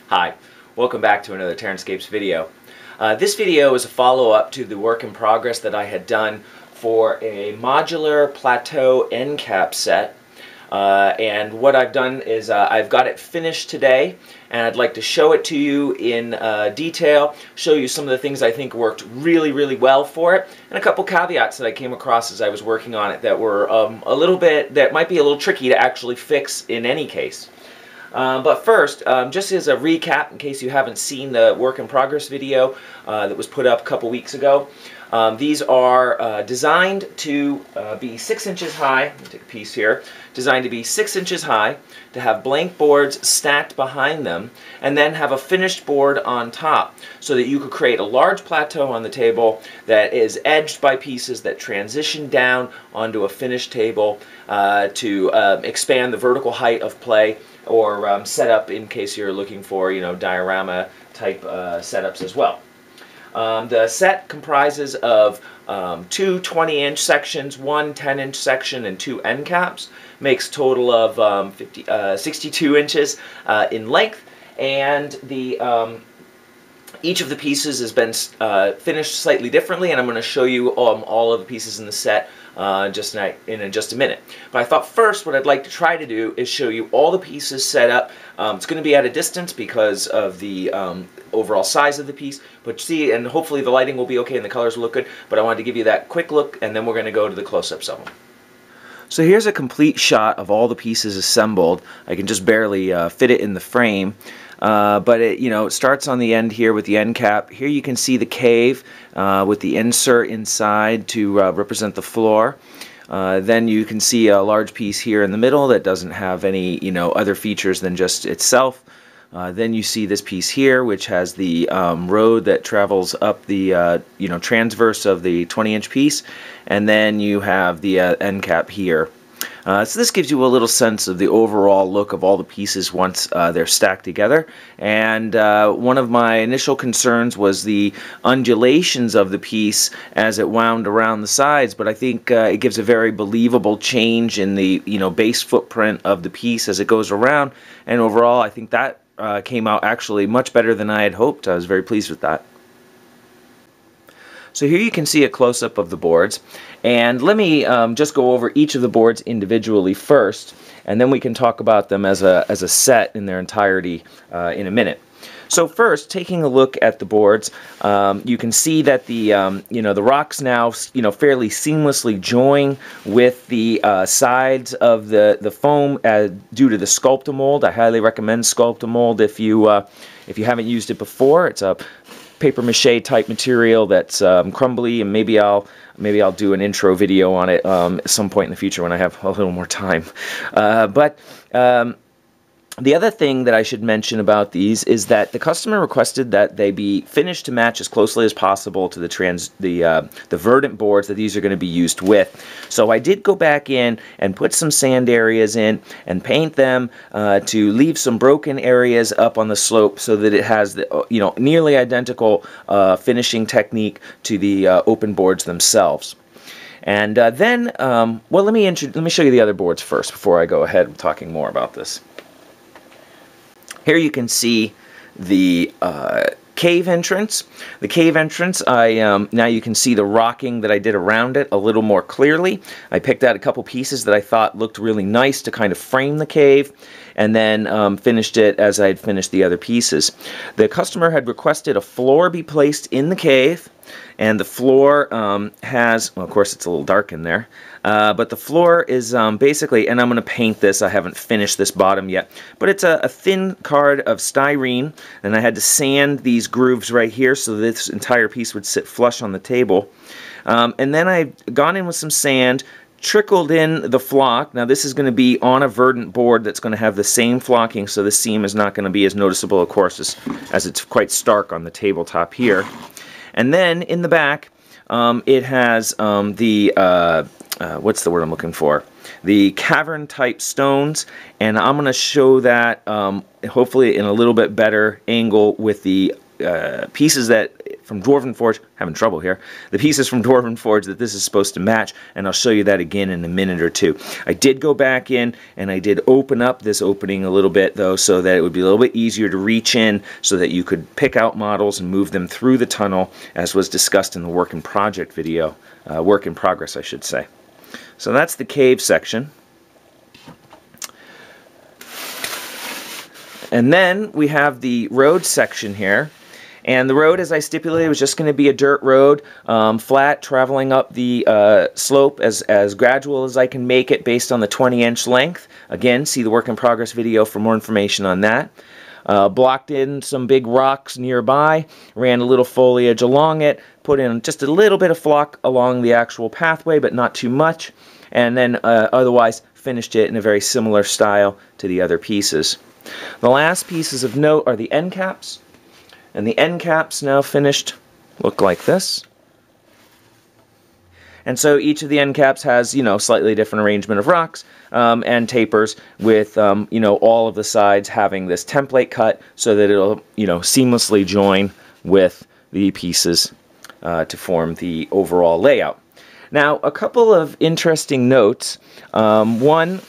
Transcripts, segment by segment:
Hi, welcome back to another TerranScapes video. This video is a follow-up to the work in progress that I had done for a modular Plateau end cap set. And what I've done is I've got it finished today, and I'd like to show it to you in detail, show you some of the things I think worked really well for it, and a couple caveats that I came across as I was working on it that were that might be a little tricky to actually fix in any case. But first, just as a recap, in case you haven't seen the work in progress video that was put up a couple weeks ago, these are designed to be 6 inches high. Let me take a piece here. Designed to be 6 inches high, to have blank boards stacked behind them, and then have a finished board on top, so that you could create a large plateau on the table that is edged by pieces that transition down onto a finished table to expand the vertical height of play, or set up in case you're looking for, diorama type setups as well. The set comprises of two 20-inch sections, one 10-inch section, and two end caps. Makes a total of 62 inches in length, and each of the pieces has been finished slightly differently, and I'm going to show you all of the pieces in the set in just a minute. But I thought first what I'd like to try to do is show you all the pieces set up. It's going to be at a distance because of the overall size of the piece, but see, and hopefully the lighting will be okay and the colors will look good, but I wanted to give you that quick look, and then we're going to go to the close-ups of them. So here's a complete shot of all the pieces assembled. I can just barely fit it in the frame. But it starts on the end here with the end cap. Here you can see the cave with the insert inside to represent the floor. Then you can see a large piece here in the middle that doesn't have any other features than just itself. Then you see this piece here, which has the road that travels up the transverse of the 20-inch piece, and then you have the end cap here. So this gives you a little sense of the overall look of all the pieces once they're stacked together. And one of my initial concerns was the undulations of the piece as it wound around the sides, but I think it gives a very believable change in the base footprint of the piece as it goes around. And overall, I think that came out actually much better than I had hoped. I was very pleased with that. So here you can see a close-up of the boards, and let me just go over each of the boards individually first, and then we can talk about them as a set in their entirety in a minute. So first, taking a look at the boards, you can see that the the rocks now fairly seamlessly join with the sides of the foam due to the Sculptamold. I highly recommend Sculptamold if you haven't used it before. It's a paper mache type material that's crumbly, and maybe I'll do an intro video on it at some point in the future when I have a little more time. The other thing that I should mention about these is that the customer requested that they be finished to match as closely as possible to the verdant boards that these are going to be used with. So I did go back in and put some sand areas in and paint them to leave some broken areas up on the slope so that it has the nearly identical finishing technique to the open boards themselves. And then, well, let me show you the other boards first before I go ahead with talking more about this. Here you can see the cave entrance. The cave entrance, now you can see the rocking that I did around it a little more clearly. I picked out a couple pieces that I thought looked really nice to kind of frame the cave, and then finished it as I had finished the other pieces. The customer had requested a floor be placed in the cave, and the floor has, well, of course it's a little dark in there, but the floor is basically, and I'm going to paint this, I haven't finished this bottom yet, but it's a thin card of styrene, and I had to sand these grooves right here so this entire piece would sit flush on the table. And then I've gone in with some sand, trickled in the flock. Now this is going to be on a verdant board that's going to have the same flocking, so the seam is not going to be as noticeable, of course, as it's quite stark on the tabletop here. And then in the back, it has what's the word I'm looking for? The cavern type stones, and I'm going to show that hopefully in a little bit better angle with the pieces that from Dwarven Forge, having trouble here, the pieces from Dwarven Forge that this is supposed to match, and I'll show you that again in a minute or two. I did go back in, and I did open up this opening a little bit, though, so that it would be a little bit easier to reach in, so that you could pick out models and move them through the tunnel, as was discussed in the work in project video, work in progress, I should say. So that's the cave section. And then we have the road section here. And the road, as I stipulated, was just going to be a dirt road, flat, traveling up the slope as gradual as I can make it based on the 20-inch length. Again, see the work in progress video for more information on that. Blocked in some big rocks nearby, ran a little foliage along it, put in just a little bit of flock along the actual pathway, but not too much, and then otherwise finished it in a very similar style to the other pieces. The last pieces of note are the end caps, and the end caps now finished look like this. And so each of the end caps has, you know, slightly different arrangement of rocks and tapers with, you know, all of the sides having this template cut so that it'll, you know, seamlessly join with the pieces to form the overall layout. Now, a couple of interesting notes. One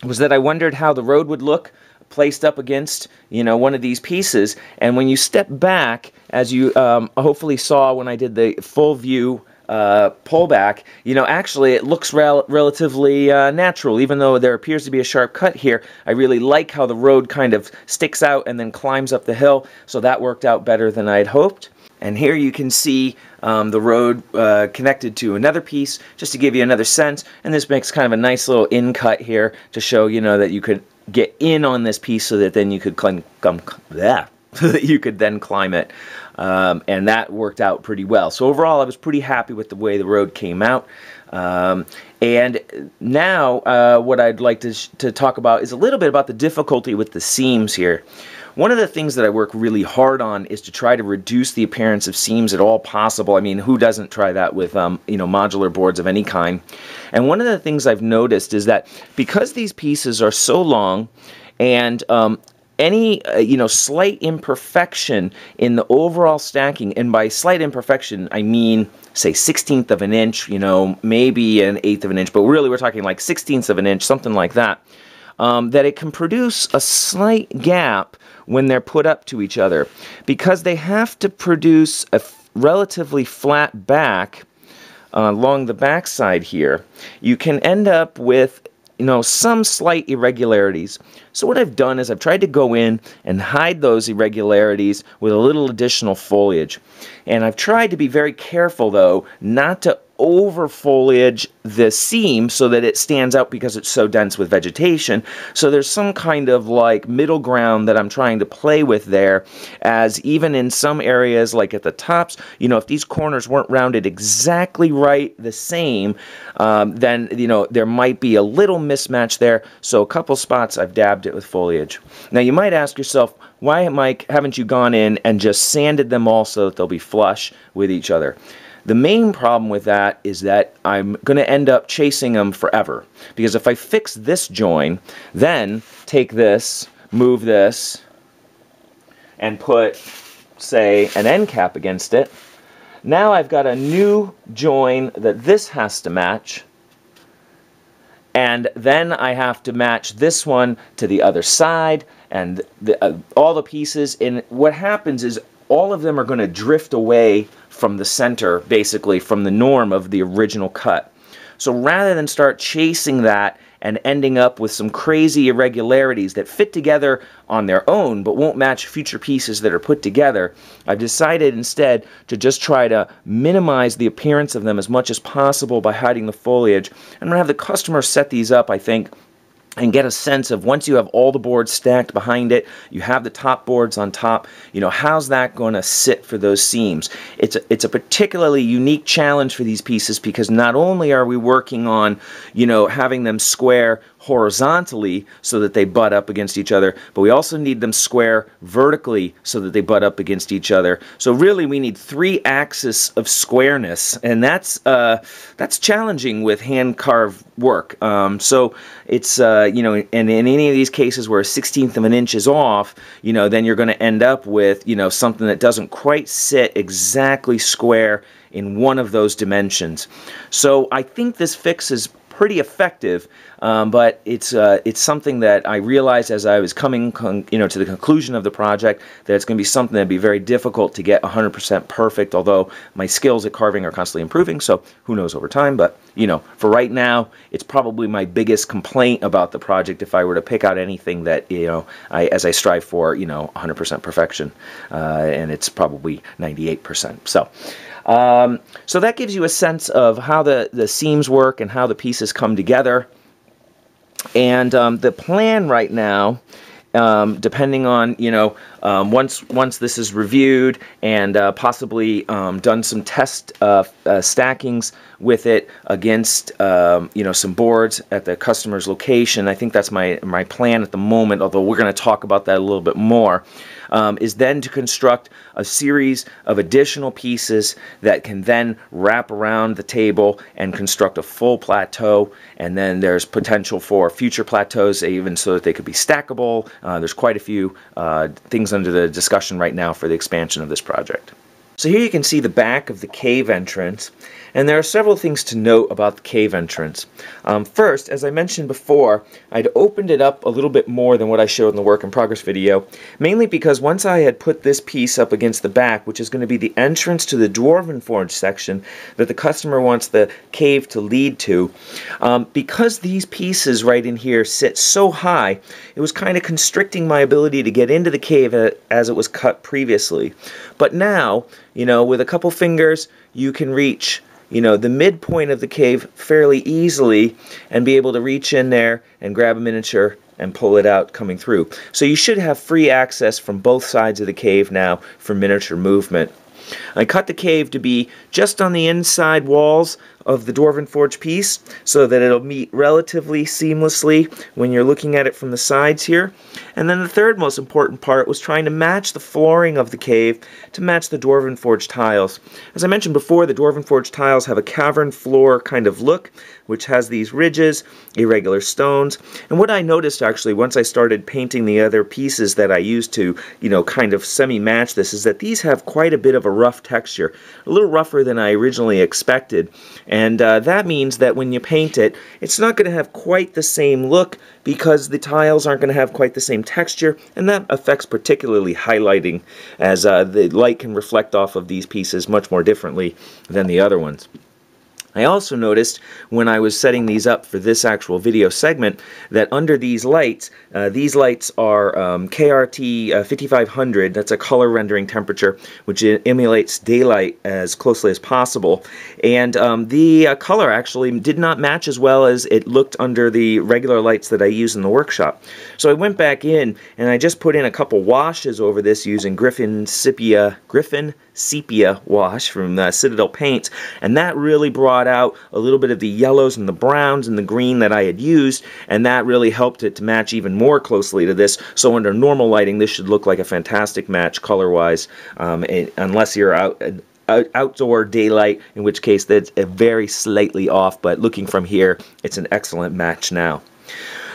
was that I wondered how the road would look placed up against, you know, one of these pieces, and when you step back, as you hopefully saw when I did the full view pullback, you know, actually it looks relatively natural, even though there appears to be a sharp cut here. I really like how the road kind of sticks out and then climbs up the hill, so that worked out better than I had hoped. And here you can see the road connected to another piece, just to give you another sense, and this makes kind of a nice little in cut here to show, you know, that you could get in on this piece so that then you could so that you could then climb it, and that worked out pretty well. So overall, I was pretty happy with the way the road came out. And now what I'd like to talk about is a little bit about the difficulty with the seams here. One of the things that I work really hard on is to try to reduce the appearance of seams at all possible. I mean, who doesn't try that with you know, modular boards of any kind? And one of the things I've noticed is that because these pieces are so long, and any you know, slight imperfection in the overall stacking, and by slight imperfection I mean, say, 1/16 of an inch, you know, maybe an 1/8 of an inch, but really we're talking like 1/16 of an inch, something like that, that it can produce a slight gap when they're put up to each other, because they have to produce a relatively flat back along the back side here. You can end up with, you know, some slight irregularities. So what I've done is I've tried to go in and hide those irregularities with a little additional foliage. And I've tried to be very careful, though, not to over foliage the seam so that it stands out because it's so dense with vegetation. So there's some kind of like middle ground that I'm trying to play with there, as even in some areas like at the tops, you know, if these corners weren't rounded exactly right the same, then, you know, there might be a little mismatch there. So a couple spots I've dabbed it with foliage. Now you might ask yourself, why, Mike, haven't you gone in and just sanded them all so that they'll be flush with each other? The main problem with that is that I'm going to end up chasing them forever. Because if I fix this join, then take this, move this, and put, say, an end cap against it, now I've got a new join that this has to match, and then I have to match this one to the other side, and all the pieces. And what happens is all of them are going to drift away from the center, basically from the norm of the original cut. So rather than start chasing that and ending up with some crazy irregularities that fit together on their own but won't match future pieces that are put together, I've decided instead to just try to minimize the appearance of them as much as possible by hiding the foliage. I'm going to have the customer set these up, I think, and get a sense of, once you have all the boards stacked behind it, you have the top boards on top, you know, how's that going to sit for those seams? It's a particularly unique challenge for these pieces, because not only are we working on, you know, having them square horizontally so that they butt up against each other, but we also need them square vertically so that they butt up against each other. So really we need 3 axes of squareness, and that's challenging with hand carved work. So it's you know, and in any of these cases where 1/16 of an inch is off, you know, then you're going to end up with, you know, something that doesn't quite sit exactly square in one of those dimensions. So I think this fix is pretty effective, but it's something that I realized as I was coming you know, to the conclusion of the project, that it's going to be something that'd be very difficult to get 100% perfect, although my skills at carving are constantly improving, so who knows over time. But you know, for right now, it's probably my biggest complaint about the project if I were to pick out anything that, you know, as I strive for, you know, 100% perfection, and it's probably 98%. So that gives you a sense of how the seams work and how the pieces come together. And the plan right now, depending on, you know, once this is reviewed and possibly done some test stackings with it against you know, some boards at the customer's location, I think that's my plan at the moment, although we're going to talk about that a little bit more, is then to construct a series of additional pieces that can then wrap around the table and construct a full plateau. And then there's potential for future plateaus, even so that they could be stackable. There's quite a few things under the discussion right now for the expansion of this project. So here you can see the back of the cave entrance, and there are several things to note about the cave entrance. First, as I mentioned before, I'd opened it up a little bit more than what I showed in the work in progress video, mainly because once I had put this piece up against the back, which is going to be the entrance to the Dwarven Forge section that the customer wants the cave to lead to, because these pieces right in here sit so high, it was kind of constricting my ability to get into the cave as it was cut previously. But now, you know, with a couple fingers, you can reach, you know, the midpoint of the cave fairly easily and be able to reach in there and grab a miniature and pull it out coming through. So you should have free access from both sides of the cave now for miniature movement. I cut the cave to be just on the inside walls of the Dwarven Forge piece so that it'll meet relatively seamlessly when you're looking at it from the sides here. And then the third most important part was trying to match the flooring of the cave to match the Dwarven Forge tiles. As I mentioned before, the Dwarven Forge tiles have a cavern floor kind of look, which has these ridges, irregular stones. And what I noticed actually once I started painting the other pieces that I used to, you know, kind of semi-match this, is that these have quite a bit of a rough texture, a little rougher than I originally expected. And that means that when you paint it, it's not going to have quite the same look because the tiles aren't going to have quite the same texture, and that affects particularly highlighting, as the light can reflect off of these pieces much more differently than the other ones. I also noticed when I was setting these up for this actual video segment that under these lights are KRT 5500, that's a color rendering temperature, which emulates daylight as closely as possible. And the color actually did not match as well as it looked under the regular lights that I use in the workshop. So I went back in and I just put in a couple washes over this using Griffin Sepia wash from Citadel Paints, and that really brought out a little bit of the yellows and the browns and the green that I had used, and that really helped it to match even more closely to this. So under normal lighting, this should look like a fantastic match color-wise, unless you're outdoor daylight, in which case that's very slightly off, but looking from here, it's an excellent match now.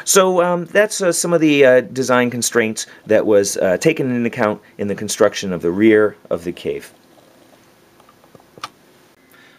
So that's some of the design constraints that was taken into account in the construction of the rear of the cave.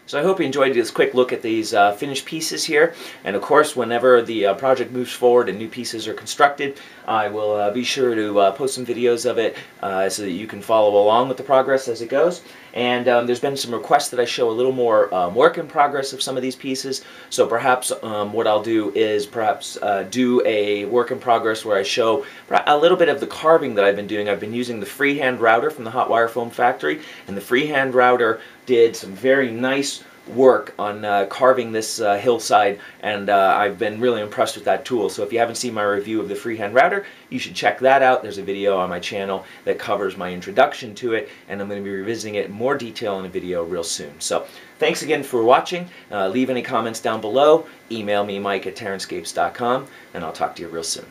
So I hope you enjoyed this quick look at these finished pieces here. And of course, whenever the project moves forward and new pieces are constructed, I will be sure to post some videos of it so that you can follow along with the progress as it goes. And there's been some requests that I show a little more work in progress of some of these pieces. So perhaps what I'll do is perhaps do a work in progress where I show a little bit of the carving that I've been doing. I've been using the freehand router from the Hot Wire Foam Factory, and the freehand router did some very nice work on carving this hillside, and I've been really impressed with that tool. So if you haven't seen my review of the freehand router, you should check that out. There's a video on my channel that covers my introduction to it, and I'm going to be revisiting it in more detail in a video real soon. So thanks again for watching. Leave any comments down below. Email me, Mike at TerranScapes.com, and I'll talk to you real soon.